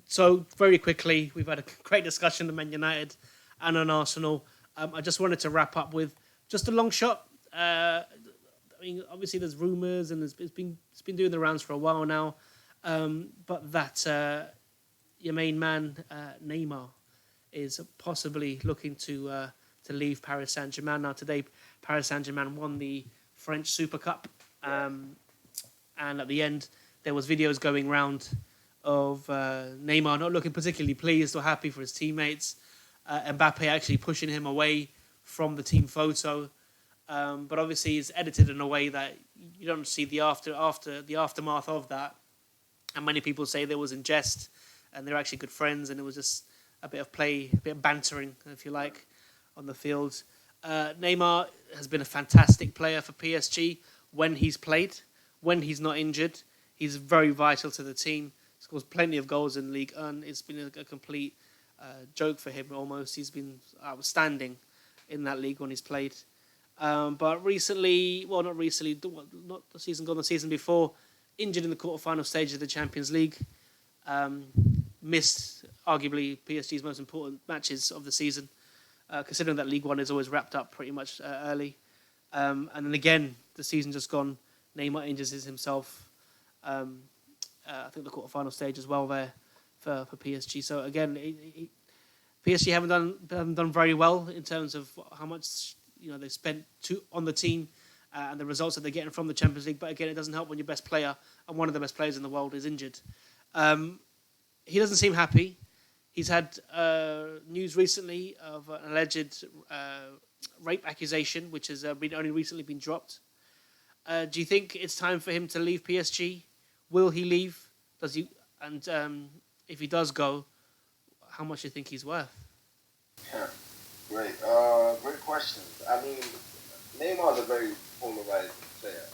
So very quickly, we've had a great discussion on Man United and on Arsenal. I just wanted to wrap up with just a long shot. I mean, obviously there's rumours and it's been doing the rounds for a while now, but that your main man Neymar is possibly looking to leave Paris Saint Germain. Now today, Paris Saint Germain won the French Super Cup, and at the end there was videos going round of Neymar not looking particularly pleased or happy for his teammates. Mbappe actually pushing him away from the team photo, but obviously it's edited in a way that you don't see the aftermath of that. And many people say there was in jest, and they're actually good friends, and it was just a bit of play, a bit of bantering, if you like, on the field. Neymar has been a fantastic player for PSG when he's played, when he's not injured. He's very vital to the team. Scores plenty of goals in League One. It's been a complete joke for him almost. He's been outstanding in that league when he's played. But recently, well, not recently, not the season gone, the season before, injured in the quarterfinal stage of the Champions League. Missed arguably PSG's most important matches of the season, considering that League One is always wrapped up pretty much early. And then again, the season just gone, Neymar injures himself. I think the quarterfinal stage as well there for PSG. So again, PSG haven't done very well in terms of how much they spent on the team and the results that they're getting from the Champions League. But again, it doesn't help when your best player and one of the best players in the world is injured. He doesn't seem happy. He's had news recently of an alleged rape accusation, which has only recently been dropped. Do you think it's time for him to leave PSG? Will he leave? Does he? And if he does go, how much do you think he's worth? Yeah, great. Great question. I mean, Neymar's a very polarizing player.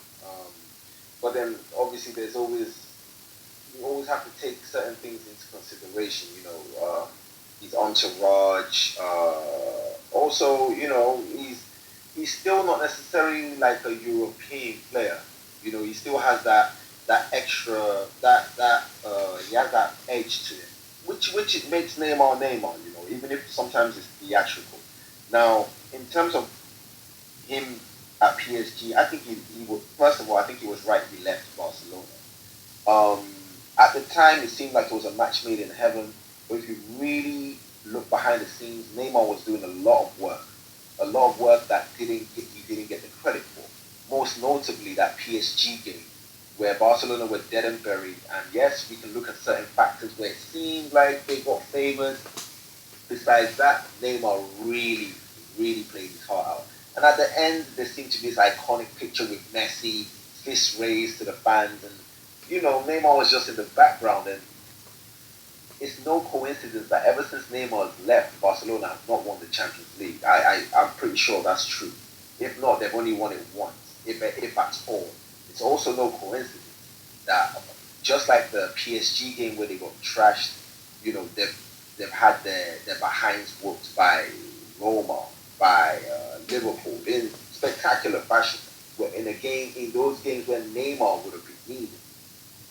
But then obviously you always have to take certain things into consideration. His entourage. Also, he's still not necessarily like a European player. He still has that extra he has that edge to him, which it makes Neymar Neymar. Even if sometimes it's theatrical. Now, in terms of him at PSG, I think he would. First of all, I think he was right. He left Barcelona. At the time, it seemed like it was a match made in heaven. But if you really look behind the scenes, Neymar was doing a lot of work that he didn't get the credit for. Most notably, that PSG game where Barcelona were dead and buried. And yes, we can look at certain factors where it seemed like they got favoured. Besides that, Neymar really, really played his heart out. And at the end, there seemed to be this iconic picture with Messi, fist raised to the fans, and Neymar was just in the background. And it's no coincidence that ever since Neymar left, Barcelona have not won the Champions League. I'm pretty sure that's true. If not, they've only won it once, if at all. It's also no coincidence that just like the PSG game where they got trashed, they've had their behinds whooped by Roma, by Liverpool in spectacular fashion. In those games when Neymar would have been needed.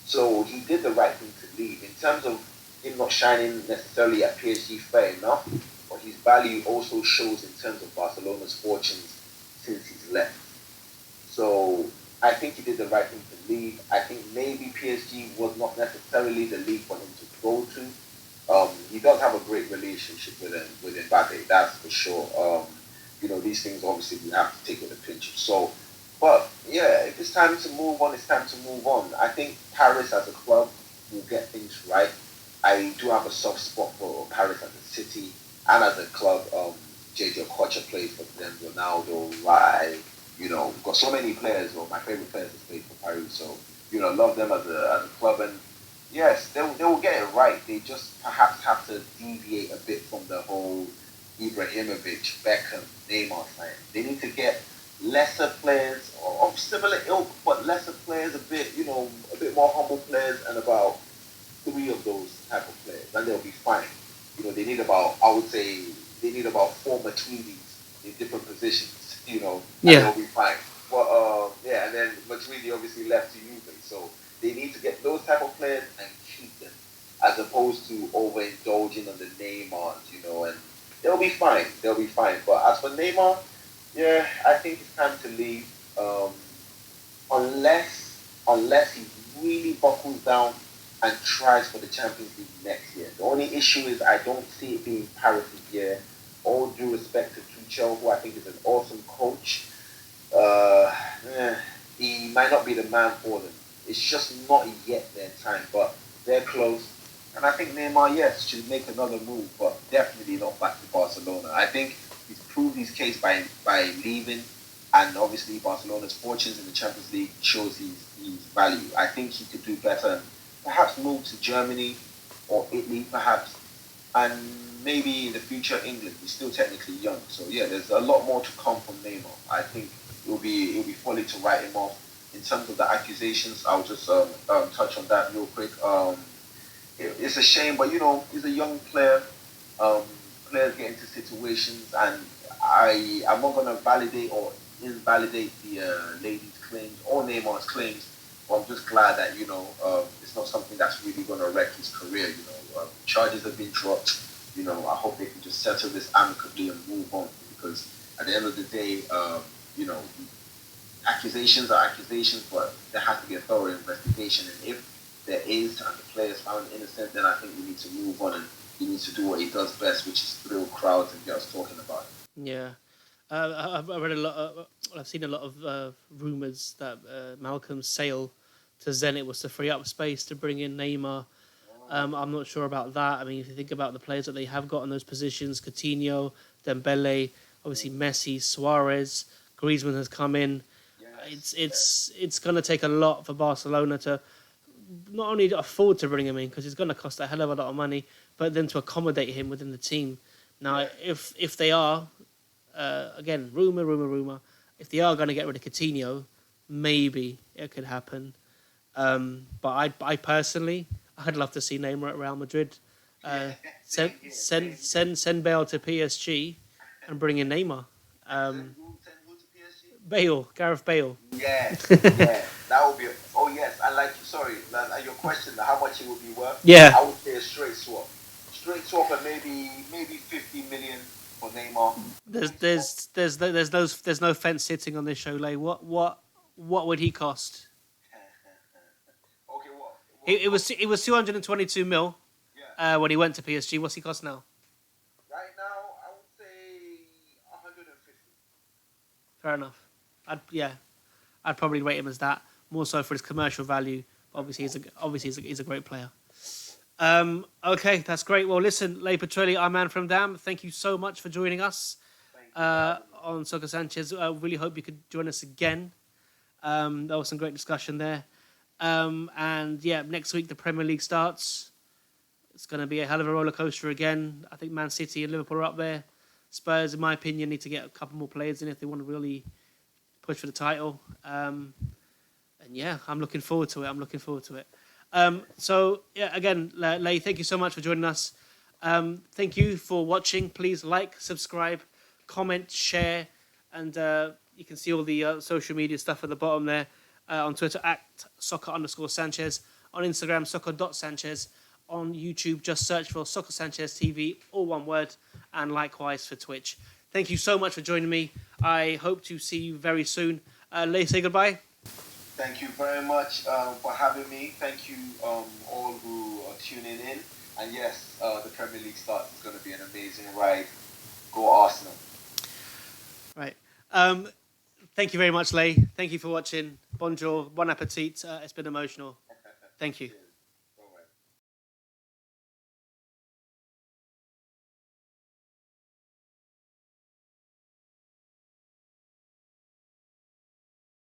So he did the right thing to leave. In terms of him not shining necessarily at PSG, fair enough, but his value also shows in terms of Barcelona's fortunes since he's left. So I think he did the right thing to leave. I think maybe PSG was not necessarily the league for him to go to. He does have a great relationship with Mbappe, that's for sure. These things obviously we have to take with a pinch of salt. But yeah, if it's time to move on, it's time to move on. I think Paris as a club will get things right. I do have a soft spot for Paris as a city and as a club. JJ Okocha plays for them, Ronaldo, Rai. We've got so many players. Well, my favorite players have played for Paris, so love them as a club. And yes, they will get it right. They just perhaps have to deviate a bit from the whole Ibrahimovic, Beckham, Neymar thing. They need to get lesser players of similar ilk, but lesser players, a bit more humble players, and about three of those type of players, and they'll be fine. I would say, they need about four Matuidis in different positions, and Yeah. they'll be fine. But yeah, and then Matuidi obviously left to Juve, so they need to get those type of players and keep them. as opposed to overindulging on the Neymars, and they'll be fine. They'll be fine. But as for Neymar, yeah, I think it's time to leave. Um, unless he really buckles down and tries for the Champions League next year. The only issue is I don't see it being Paris this year. All due respect to Tuchel, who I think is an awesome coach, uh, he might not be the man for them. It's just not yet their time, but they're close. And I think Neymar, yes, should make another move, but definitely not back to Barcelona. I think he's proved his case by leaving, and obviously Barcelona's fortunes in the Champions League shows his value. I think he could do better and perhaps move to Germany or Italy, perhaps, and maybe in the future England. He's still technically young, so yeah, there's a lot more to come from Neymar. I think it'll be folly to write him off. In terms of the accusations, I'll just touch on that real quick. It's a shame, but he's a young player. Players get into situations, and I'm not gonna validate or invalidate the lady's claims or Neymar's claims. But I'm just glad that it's not something that's really gonna wreck his career. Charges have been dropped. I hope they can just settle this amicably and move on, because at the end of the day, accusations are accusations, but there has to be a thorough investigation. And if there is, and the player is found innocent, then I think we need to move on, and he needs to do what he does best, which is thrill crowds and get us talking about it. Yeah. I've read a lot. I've seen a lot of rumors that Malcolm's sale to Zenit was to free up space to bring in Neymar. I'm not sure about that. I mean, if you think about the players that they have got in those positions, Coutinho, Dembele, obviously Messi, Suarez, Griezmann has come in. It's going to take a lot for Barcelona to not only afford to bring him in, because it's going to cost a hell of a lot of money, but then to accommodate him within the team. Now, if they are, again, rumor, if they are going to get rid of Coutinho, maybe it could happen. But I personally, I'd love to see Neymar at Real Madrid. Send Bale to PSG and bring in Neymar. Gareth Bale. Yeah, that would be. Oh yes, I like. Sorry, your question. How much it would be worth? Yeah, I would say a straight swap, and maybe 50 million for Neymar. There's no fence sitting on this show, Lay. What would he cost? Okay, what? It was 222 mil. Yeah. When he went to PSG. What's he cost now? Right now, I would say 150. Fair enough. I'd probably rate him as that, more so for his commercial value. Obviously, he's a great player. Okay, that's great. Well, listen, Lay Petrelli, I'm Man from Dam. Thank you so much for joining us on SoccerSanchez. I really hope you could join us again. There was some great discussion there. And yeah, next week the Premier League starts. It's going to be a hell of a roller coaster again. I think Man City and Liverpool are up there. Spurs, in my opinion, need to get a couple more players in if they want to really push for the title. And yeah, I'm looking forward to it. So yeah, again, Lay, thank you so much for joining us. Thank you for watching. Please like, subscribe, comment, share, and you can see all the social media stuff at the bottom there. On Twitter at @soccer_Sanchez, on Instagram soccer.sanchez, on YouTube just search for SoccerSanchez TV, all one word, and likewise for Twitch. Thank you so much for joining me. I hope to see you very soon. Lay, say goodbye. Thank you very much for having me. Thank you all who are tuning in. And yes, the Premier League starts. It's going to be an amazing ride. Go Arsenal. Right. Thank you very much, Lay. Thank you for watching. Bonjour, bon appetit. It's been emotional. Thank you.